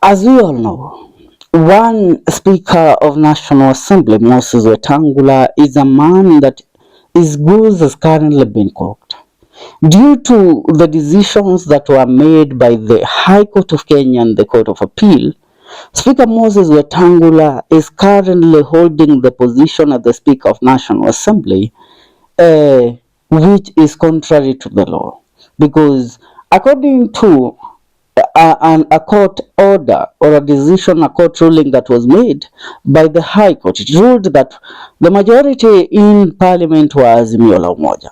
As we all know, one Speaker of National Assembly, Moses Wetangula, is a man that his goose has currently been cooked. Due to the decisions that were made by the High Court of Kenya and the Court of Appeal, Speaker Moses Wetangula is currently holding the position of the Speaker of National Assembly, which is contrary to the law. Because according to a court order or a decision, a court ruling that was made by the High Court, it ruled that the majority in Parliament was Azimio la Umoja.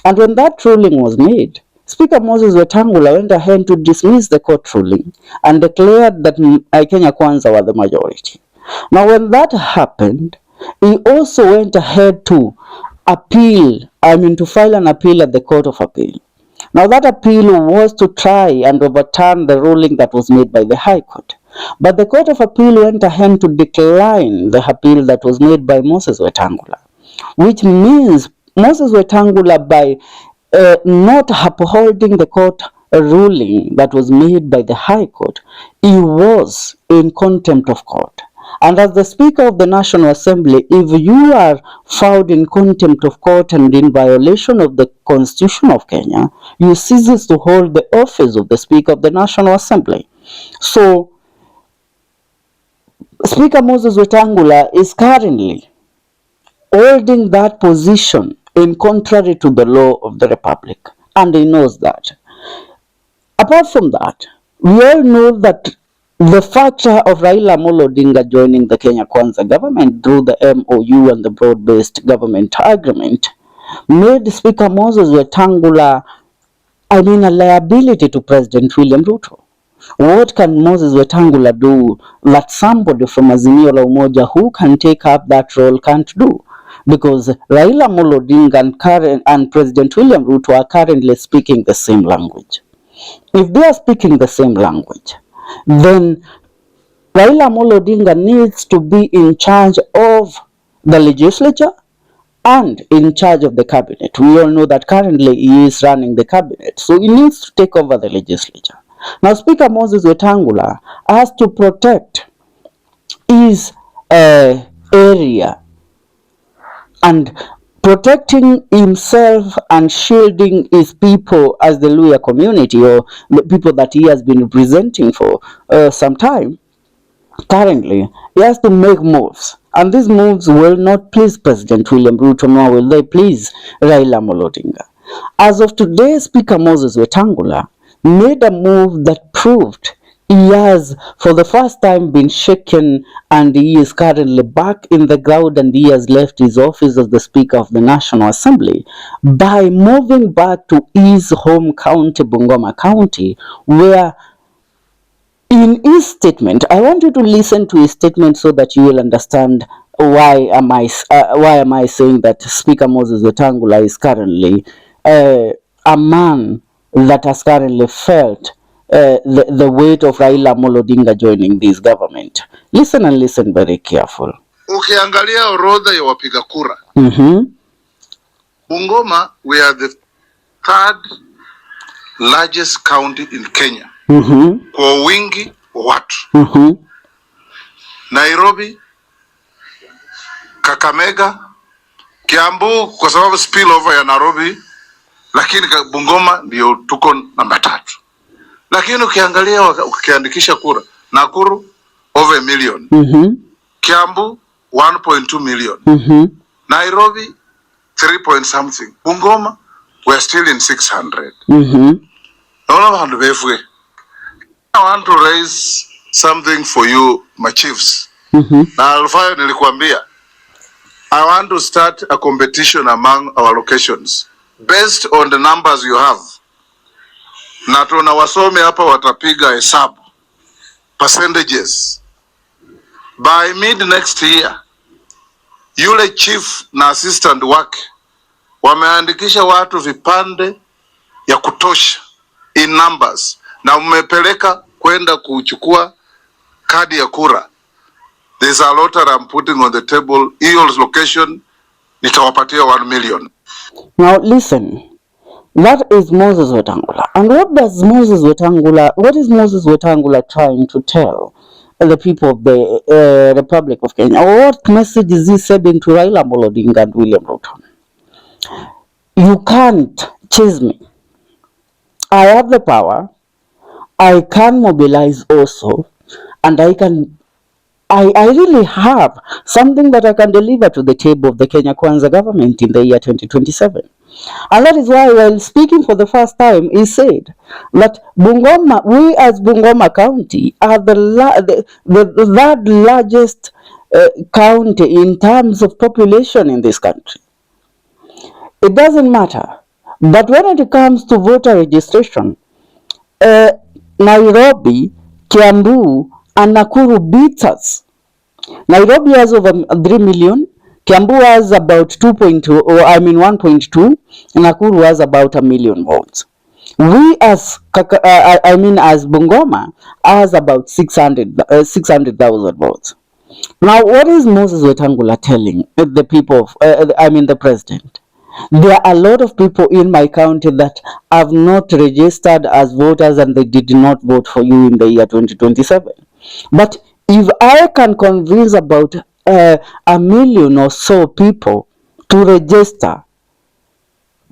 And when that ruling was made, Speaker Moses Wetangula went ahead to dismiss the court ruling and declared that Kenya Kwanza were the majority. Now, when that happened, he also went ahead to to file an appeal at the Court of Appeal. Now, that appeal was to try and overturn the ruling that was made by the High Court. But the Court of Appeal went ahead to decline the appeal that was made by Moses Wetangula, which means Moses Wetangula, by not upholding the court ruling that was made by the High Court, he was in contempt of court. And as the Speaker of the National Assembly, if you are found in contempt of court and in violation of the Constitution of Kenya, you cease to hold the office of the Speaker of the National Assembly. So, Speaker Moses Wetangula is currently holding that position in contrary to the law of the Republic, and he knows that. Apart from that, we all know that the factor of Raila Odinga joining the Kenya Kwanza government through the MOU and the broad-based government agreement made Speaker Moses Wetangula, a liability to President William Ruto. What can Moses Wetangula do that somebody from Azimio la Umoja who can take up that role can't do? Because Raila Odinga and President William Ruto are currently speaking the same language. If they are speaking the same language, then Raila Odinga needs to be in charge of the legislature and in charge of the cabinet. We all know that currently he is running the cabinet, so he needs to take over the legislature. Now, Speaker Moses Wetangula has to protect his area, and protecting himself and shielding his people as the Luhya community, or the people that he has been representing for some time. Currently, he has to make moves, and these moves will not please President William Ruto, nor will they please Raila Odinga. As of today, Speaker Moses Wetangula made a move that proved he has for the first time been shaken, and he is currently back in the ground, and he has left his office as the Speaker of the National Assembly by moving back to his home county, Bungoma County, where in his statement, I want you to listen to his statement so that you will understand why am I saying that Speaker Moses Wetangula is currently a man that has currently felt the weight of Raila Odinga joining this government. Listen and listen very careful. Ukiangalia orodha ya wapiga kura, Bungoma, we are the third largest county in Kenya kwa wingi wa watu. Nairobi, Kakamega, Kiambu kwa sababu spillover ya Nairobi, lakini Bungoma ndio tuko namba 3. Lakini ukiangalia ukiandikisha kura, Nakuru over 1 million. Kiambu 1.2 million. Nairobi 3 point something. Bungoma we are still in 600. I want to raise something for you, my chiefs. Na Alfayo nilikuambia, I want to start a competition among our locations based on the numbers you have. Na tuna wasome hapa watapiga hesabu percentages. By mid next year, yule chief na assistant wake wameandikisha watu vipande ya kutosha in numbers, na mmepeleka kwenda kuchukua kadi ya kura. There's a lot that I'm putting on the table. Hiyo location nitawapatia 1 million. Now listen. That is Moses Wetangula. And what is Moses Wetangula trying to tell the people of the Republic of Kenya? Or what message is he sending to Raila Odinga and William Ruto? You can't chase me. I have the power. I can mobilize also, and I really have something that I can deliver to the table of the Kenya Kwanza government in the year 2027. And that is why, while speaking for the first time, he said that Bungoma, we as Bungoma County are the third largest county in terms of population in this country. It doesn't matter. But when it comes to voter registration, Nairobi, Kiambu, and Nakuru beats us. Nairobi has over 3 million, Kiambu has about 1.2, and Nakuru has about 1 million votes. We as Bungoma has about 600,000 votes. Now, what is Moses Wetangula telling the people of, the president? There are a lot of people in my county that have not registered as voters and they did not vote for you in the year 2027. But if I can convince about 1 million or so people to register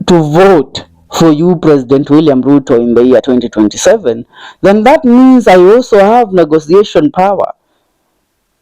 to vote for you, President William Ruto, in the year 2027, then that means I also have negotiation power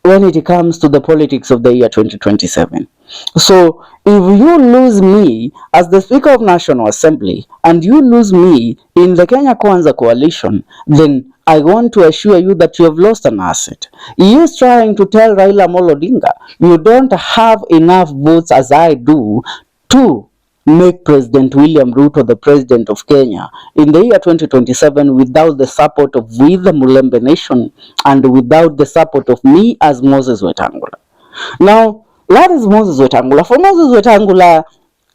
when it comes to the politics of the year 2027. So if you lose me as the Speaker of National Assembly and you lose me in the Kenya Kwanza coalition, then I want to assure you that you have lost an asset. He is trying to tell Raila Odinga, you don't have enough votes as I do to make President William Ruto the president of Kenya in the year 2027 without the support of we the Mulembe Nation and without the support of me as Moses Wetangula. Now, that is Moses Wetangula. For Moses Wetangula,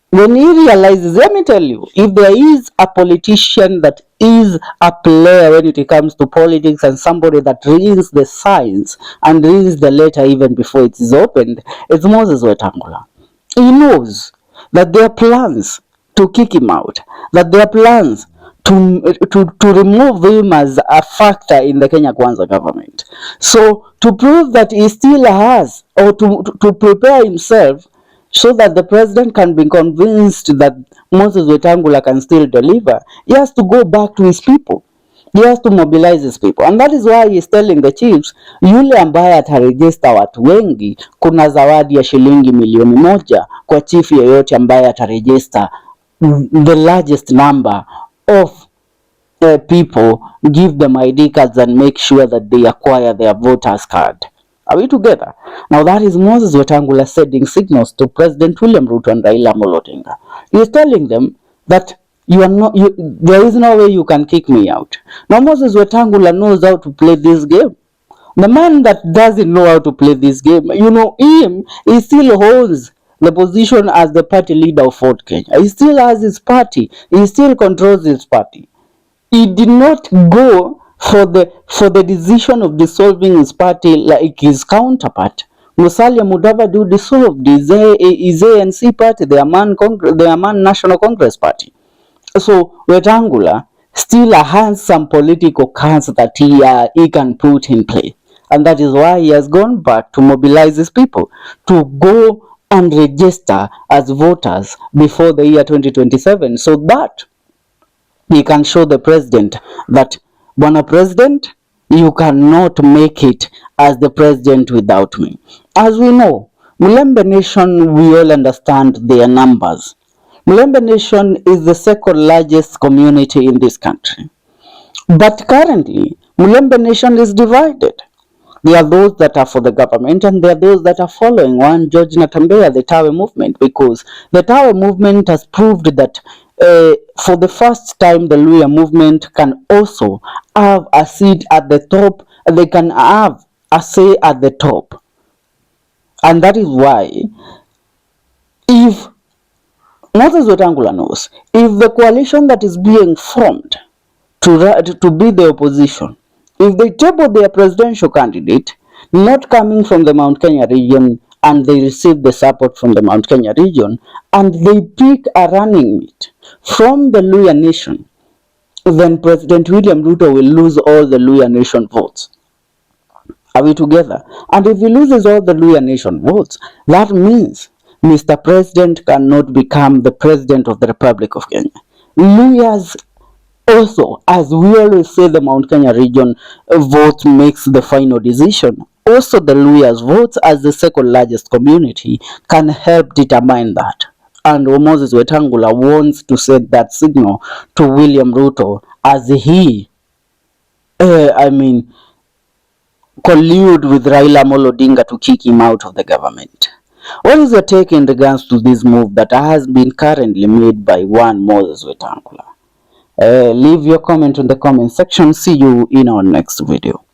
when he realizes, let me tell you, if there is a politician that is a player when it comes to politics and somebody that reads the signs and reads the letter even before it is opened, it's Moses Wetangula. He knows that there are plans to kick him out, that there are plans to remove him as a factor in the Kenya Kwanza government. So to prove that he still has, or to prepare himself so that the president can be convinced that Moses Wetangula can still deliver, he has to go back to his people. He has to mobilize his people, and that is why he is telling the chiefs, yule ambaye atarejista watu wengi, kuna zawadi ya shilingi 1,000,000 kwa chief yeyote ambaye atarejista the largest number of people, give them ID cards and make sure that they acquire their voters card. Are we together? Now that is Moses Wetangula sending signals to President William Ruto and Raila Odinga. He is telling them that there is no way you can kick me out. Now Moses Wetangula knows how to play this game. The man that doesn't know how to play this game, he still holds the position as the party leader of Ford Kenya. He still has his party. He still controls his party. He did not go for the decision of dissolving his party like his counterpart. Musalia Mudavadi dissolved his ANC party, the Aman National Congress Party. So Wetangula still has some political cards that he can put in play. And that is why he has gone back to mobilize his people to go and register as voters before the year 2027, so that he can show the president that, Bwana President, you cannot make it as the president without me. As we know, Mulembe Nation, we all understand their numbers. Mulembe Nation is the second largest community in this country. But currently, Mulembe Nation is divided. There are those that are for the government and there are those that are following one George Natembeya, the Tawe movement, because the Tawe movement has proved that for the first time the Luhya movement can also have a seat at the top. They can have a say at the top. And that is why, if Moses Wetangula knows, if the coalition that is being formed to be the opposition, if they table their presidential candidate, not coming from the Mount Kenya region and they receive the support from the Mount Kenya region, and they pick a running mate from the Luhya nation, then President William Ruto will lose all the Luhya nation votes. Are we together? And if he loses all the Luhya nation votes, that means Mr. President cannot become the president of the Republic of Kenya. Luhyas also, as we always say, the Mount Kenya region vote makes the final decision. Also, the Luhyas votes as the second largest community can help determine that. And Moses Wetangula wants to set that signal to William Ruto as he, collude with Raila Odinga to kick him out of the government. What is your take in regards to this move that has been currently made by one Moses Wetangula? Leave your comment in the comment section. See you in our next video.